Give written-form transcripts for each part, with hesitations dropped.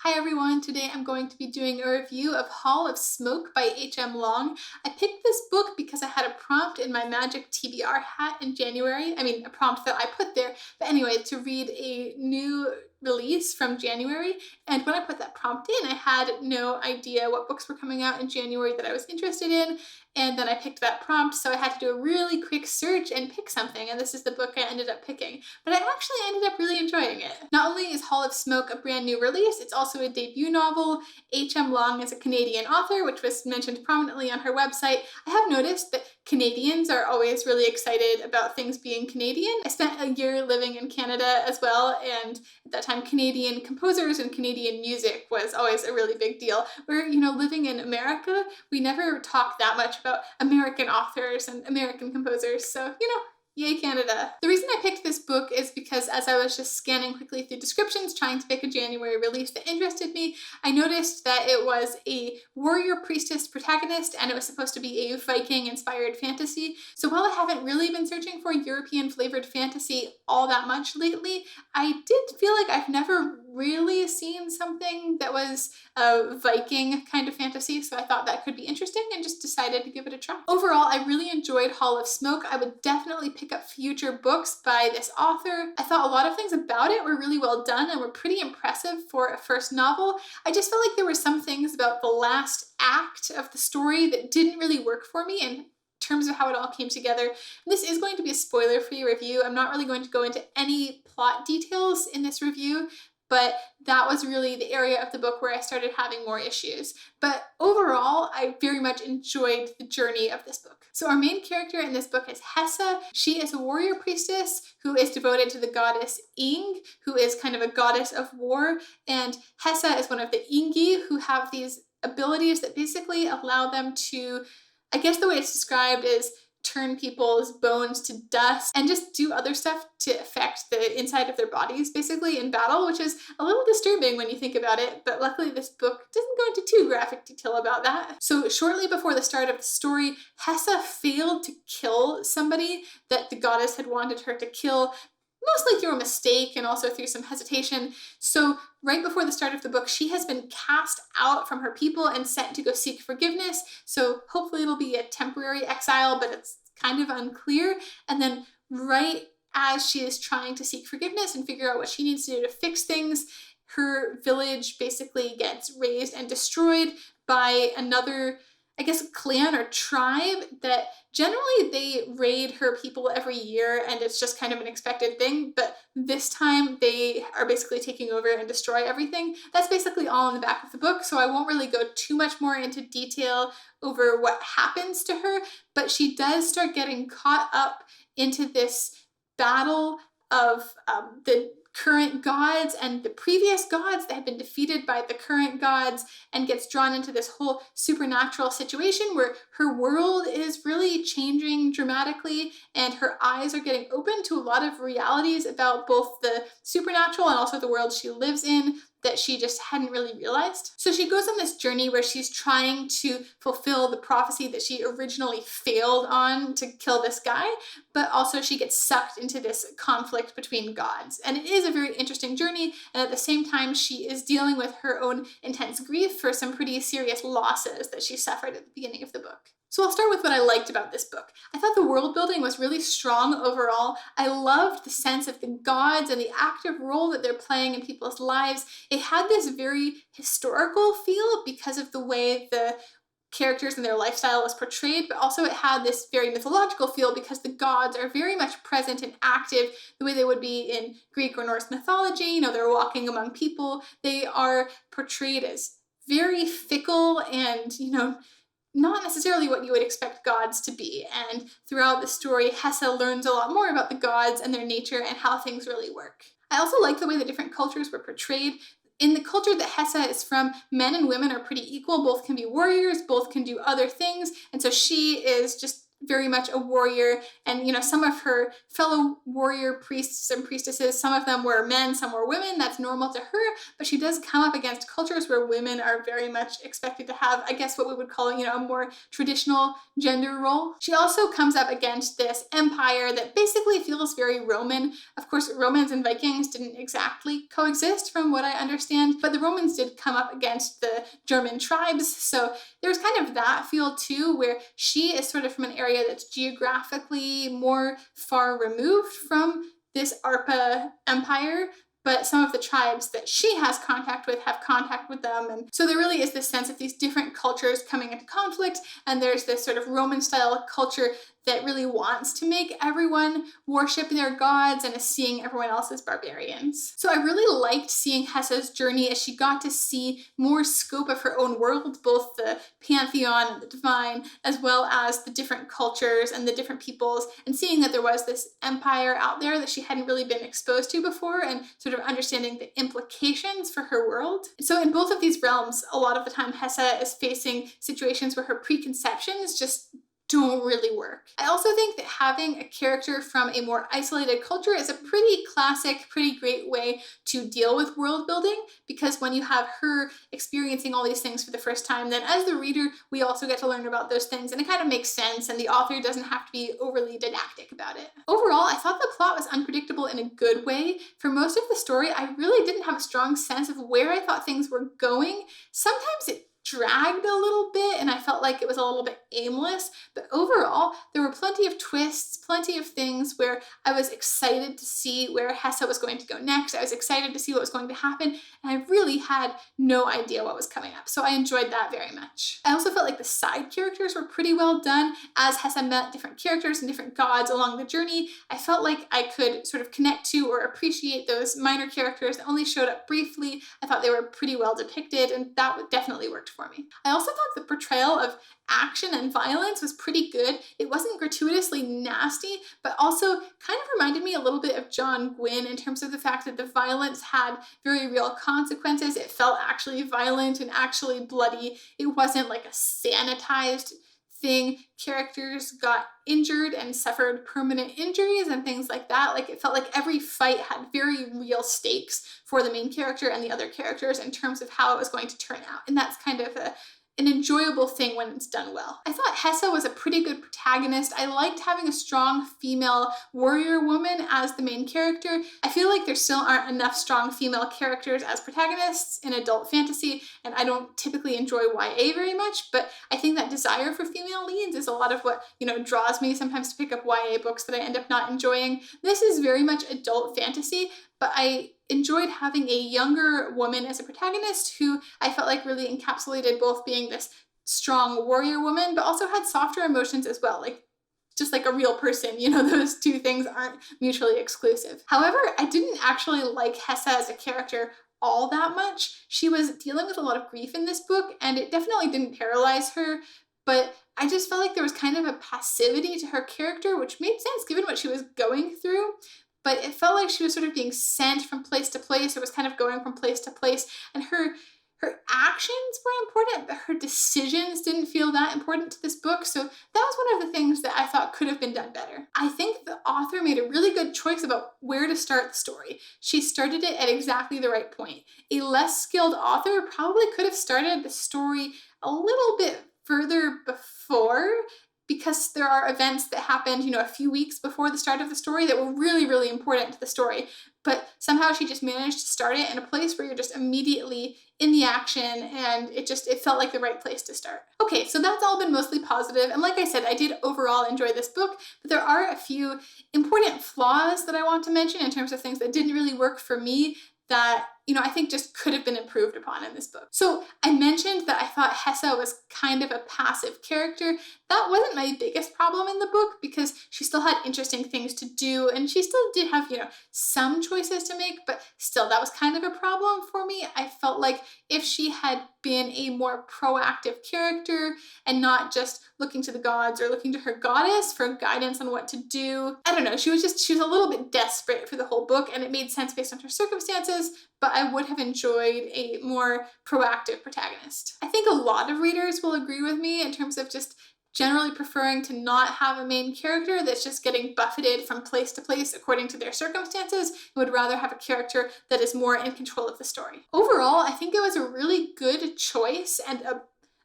Hi everyone, today I'm going to be doing a review of Hall of Smoke by H.M Long. I picked this book because I had a prompt in my magic TBR hat in January. A prompt that I put there, but anyway, to read a new release from January. And when I put that prompt in, I had no idea what books were coming out in January that I was interested in. And then I picked that prompt, so I had to do a really quick search and pick something, and this is the book I ended up picking. But I actually ended up really enjoying it. Not only is Hall of Smoke a brand new release, it's also a debut novel. H.M Long is a Canadian author, which was mentioned prominently on her website. I have noticed that Canadians are always really excited about things being Canadian. I spent a year living in Canada as well, and at that time Canadian composers and Canadian music was always a really big deal. Where, living in America, we never talk that much about American authors and American composers, so, yay Canada. The reason I picked this book is because as I was just scanning quickly through descriptions trying to pick a January release that interested me, I noticed that it was a warrior priestess protagonist and it was supposed to be a Viking-inspired fantasy. So while I haven't really been searching for European flavored fantasy all that much lately, I did feel like I've never really seen something that was a Viking kind of fantasy, so I thought that could be interesting and just decided to give it a try. Overall, I really enjoyed Hall of Smoke. I would definitely pick up future books by this author. I thought a lot of things about it were really well done and were pretty impressive for a first novel. I just felt like there were some things about the last act of the story that didn't really work for me in terms of how it all came together. This is going to be a spoiler-free review. I'm not really going to go into any plot details in this review, but that was really the area of the book where I started having more issues. But overall, I very much enjoyed the journey of this book. So our main character in this book is Hessa. She is a warrior priestess who is devoted to the goddess Ing, who is kind of a goddess of war. And Hessa is one of the Ingi who have these abilities that basically allow them to, I guess the way it's described is turn people's bones to dust and just do other stuff to affect the inside of their bodies basically in battle, which is a little disturbing when you think about it, but luckily this book doesn't go into too graphic detail about that. So shortly before the start of the story, Hessa failed to kill somebody that the goddess had wanted her to kill, mostly through a mistake and also through some hesitation. So right before the start of the book, she has been cast out from her people and sent to go seek forgiveness. So hopefully it'll be a temporary exile, but it's kind of unclear. And then right as she is trying to seek forgiveness and figure out what she needs to do to fix things, her village basically gets razed and destroyed by another, I guess, clan or tribe that generally they raid her people every year and it's just kind of an expected thing, but this time they are basically taking over and destroy everything. That's basically all in the back of the book, so I won't really go too much more into detail over what happens to her, but she does start getting caught up into this battle of the current gods and the previous gods that had been defeated by the current gods, and gets drawn into this whole supernatural situation where her world is really changing dramatically and her eyes are getting open to a lot of realities about both the supernatural and also the world she lives in that she just hadn't really realized. So she goes on this journey where she's trying to fulfill the prophecy that she originally failed on to kill this guy, but also she gets sucked into this conflict between gods. And it is a very interesting journey, and at the same time she is dealing with her own intense grief for some pretty serious losses that she suffered at the beginning of the book. So I'll start with what I liked about this book. I thought the world building was really strong overall. I loved the sense of the gods and the active role that they're playing in people's lives. It had this very historical feel because of the way the characters and their lifestyle was portrayed, but also it had this very mythological feel because the gods are very much present and active the way they would be in Greek or Norse mythology. They're walking among people. They are portrayed as very fickle and, not necessarily what you would expect gods to be. And throughout the story, Hessa learns a lot more about the gods and their nature and how things really work. I also like the way the different cultures were portrayed. In the culture that Hessa is from, men and women are pretty equal. Both can be warriors, both can do other things. And so she is just very much a warrior, and some of her fellow warrior priests and priestesses, some of them were men, some were women. That's normal to her, but she does come up against cultures where women are very much expected to have, I guess, what we would call, a more traditional gender role. She also comes up against this empire that basically feels very Roman. Of course, Romans and Vikings didn't exactly coexist from what I understand, but the Romans did come up against the German tribes, so there's kind of that feel too, where she is sort of from an area that's geographically more far removed from this ARPA empire, but some of the tribes that she has contact with have contact with them. And so there really is this sense of these different cultures coming into conflict, and there's this sort of Roman-style culture that really wants to make everyone worship their gods and is seeing everyone else as barbarians. So I really liked seeing Hessa's journey as she got to see more scope of her own world, both the pantheon and the divine, as well as the different cultures and the different peoples, and seeing that there was this empire out there that she hadn't really been exposed to before, and sort of understanding the implications for her world. So in both of these realms, a lot of the time Hessa is facing situations where her preconceptions just don't really work. I also think that having a character from a more isolated culture is a pretty classic, pretty great way to deal with world building, because when you have her experiencing all these things for the first time, then as the reader, we also get to learn about those things, and it kind of makes sense, and the author doesn't have to be overly didactic about it. Overall, I thought the plot was unpredictable in a good way. For most of the story, I really didn't have a strong sense of where I thought things were going. Sometimes it dragged a little bit and I felt like it was a little bit aimless, but overall there were plenty of twists, plenty of things where I was excited to see where Hessa was going to go next. I was excited to see what was going to happen, and I really had no idea what was coming up, so I enjoyed that very much. I also felt like the side characters were pretty well done. As Hessa met different characters and different gods along the journey, I felt like I could sort of connect to or appreciate those minor characters that only showed up briefly. I thought they were pretty well depicted, and that definitely worked for me. I also thought the portrayal of action and violence was pretty good. It wasn't gratuitously nasty, but also kind of reminded me a little bit of John Gwynne in terms of the fact that the violence had very real consequences. It felt actually violent and actually bloody. It wasn't like a sanitized thing. Characters got injured and suffered permanent injuries and things like that. Like, it felt like every fight had very real stakes for the main character and the other characters in terms of how it was going to turn out. And that's kind of an enjoyable thing when it's done well. I thought Hessa was a pretty good protagonist. I liked having a strong female warrior woman as the main character. I feel like there still aren't enough strong female characters as protagonists in adult fantasy, and I don't typically enjoy YA very much, but I think that desire for female leads is a lot of what, draws me sometimes to pick up YA books that I end up not enjoying. This is very much adult fantasy, but I enjoyed having a younger woman as a protagonist who I felt like really encapsulated both being this strong warrior woman, but also had softer emotions as well, like just like a real person. Those two things aren't mutually exclusive. However, I didn't actually like Hessa as a character all that much. She was dealing with a lot of grief in this book, and it definitely didn't paralyze her, but I just felt like there was kind of a passivity to her character, which made sense given what she was going through. But it felt like she was sort of being sent from place to place, or was kind of going from place to place, and her actions were important, but her decisions didn't feel that important to this book, so that was one of the things that I thought could have been done better. I think the author made a really good choice about where to start the story. She started it at exactly the right point. A less skilled author probably could have started the story a little bit further before, because there are events that happened, a few weeks before the start of the story that were really, really important to the story. But somehow she just managed to start it in a place where you're just immediately in the action, and it felt like the right place to start. Okay, so that's all been mostly positive, and like I said, I did overall enjoy this book, but there are a few important flaws that I want to mention in terms of things that didn't really work for me that, I think just could have been improved upon in this book. So I mentioned that I thought Hessa was kind of a passive character. That wasn't my biggest problem in the book, because she still had interesting things to do, and she still did have, some choices to make, but still that was kind of a problem for me. I felt like if she had been a more proactive character and not just looking to the gods or looking to her goddess for guidance on what to do, I don't know, she was a little bit desperate for the whole book, and it made sense based on her circumstances, but I would have enjoyed a more proactive protagonist. I think a lot of readers will agree with me in terms of just generally preferring to not have a main character that's just getting buffeted from place to place according to their circumstances, and would rather have a character that is more in control of the story. Overall, I think it was a really good choice and a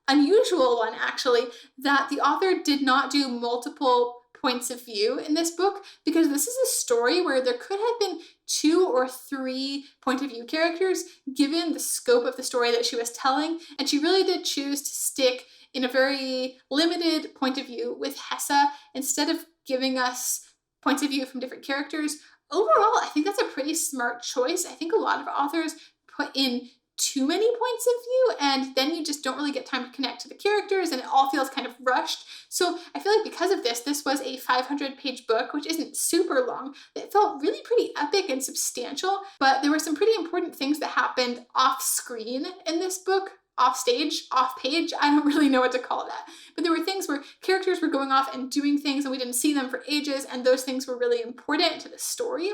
unusual one, actually, that the author did not do multiple points of view in this book, because this is a story where there could have been 2 or 3 point of view characters given the scope of the story that she was telling, and she really did choose to stick in a very limited point of view with Hessa instead of giving us points of view from different characters. Overall, I think that's a pretty smart choice. I think a lot of authors put in too many points of view, and then you just don't really get time to connect to the characters, and it all feels kind of rushed. So I feel like because of this was a 500-page book, which isn't super long. It felt really pretty epic and substantial, but there were some pretty important things that happened off screen in this book. Off stage, off page, I don't really know what to call that. But there were things where characters were going off and doing things and we didn't see them for ages, and those things were really important to the story.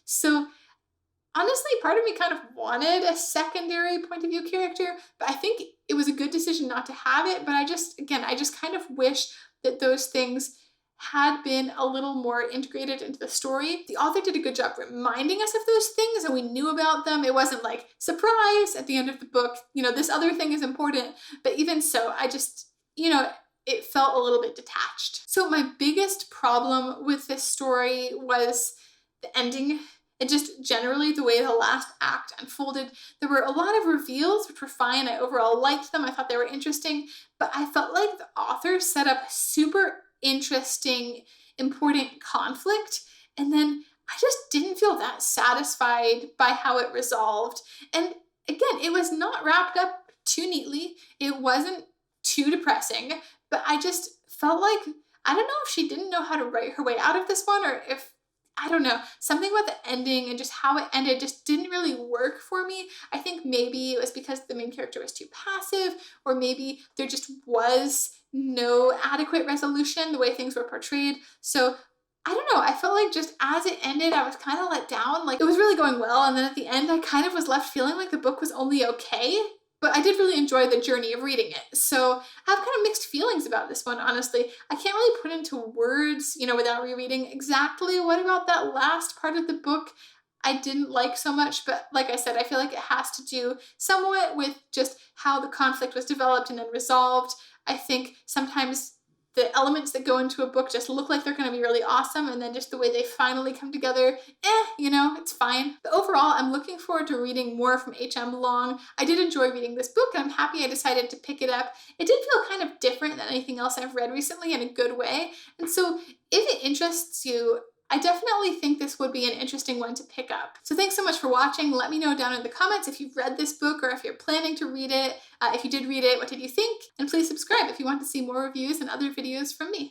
So honestly, part of me kind of wanted a secondary point of view character, but I think it was a good decision not to have it. But I just kind of wish that those things had been a little more integrated into the story. The author did a good job reminding us of those things, and we knew about them. It wasn't like, surprise, at the end of the book, this other thing is important. But even so, I just, it felt a little bit detached. So my biggest problem with this story was the ending. And just generally the way the last act unfolded. There were a lot of reveals, which were fine. I overall liked them. I thought they were interesting. But I felt like the author set up super interesting, important conflict. And then I just didn't feel that satisfied by how it resolved. And again, it was not wrapped up too neatly. It wasn't too depressing. But I just felt like, I don't know if she didn't know how to write her way out of this one, or if, I don't know, something about the ending and just how it ended just didn't really work for me. I think maybe it was because the main character was too passive, or maybe there just was no adequate resolution the way things were portrayed. So I don't know, I felt like just as it ended, I was kind of let down. Like, it was really going well, and then at the end, I kind of was left feeling like the book was only okay. But I did really enjoy the journey of reading it. So I have kind of mixed feelings about this one, honestly. I can't really put into words, without rereading exactly what about that last part of the book I didn't like so much. But like I said, I feel like it has to do somewhat with just how the conflict was developed and then resolved. I think sometimes the elements that go into a book just look like they're going to be really awesome, and then just the way they finally come together, it's fine. But overall, I'm looking forward to reading more from H.M. Long. I did enjoy reading this book, and I'm happy I decided to pick it up. It did feel kind of different than anything else I've read recently in a good way, and so if it interests you, I definitely think this would be an interesting one to pick up. So thanks so much for watching. Let me know down in the comments if you've read this book or if you're planning to read it. If you did read it, what did you think? And please subscribe if you want to see more reviews and other videos from me.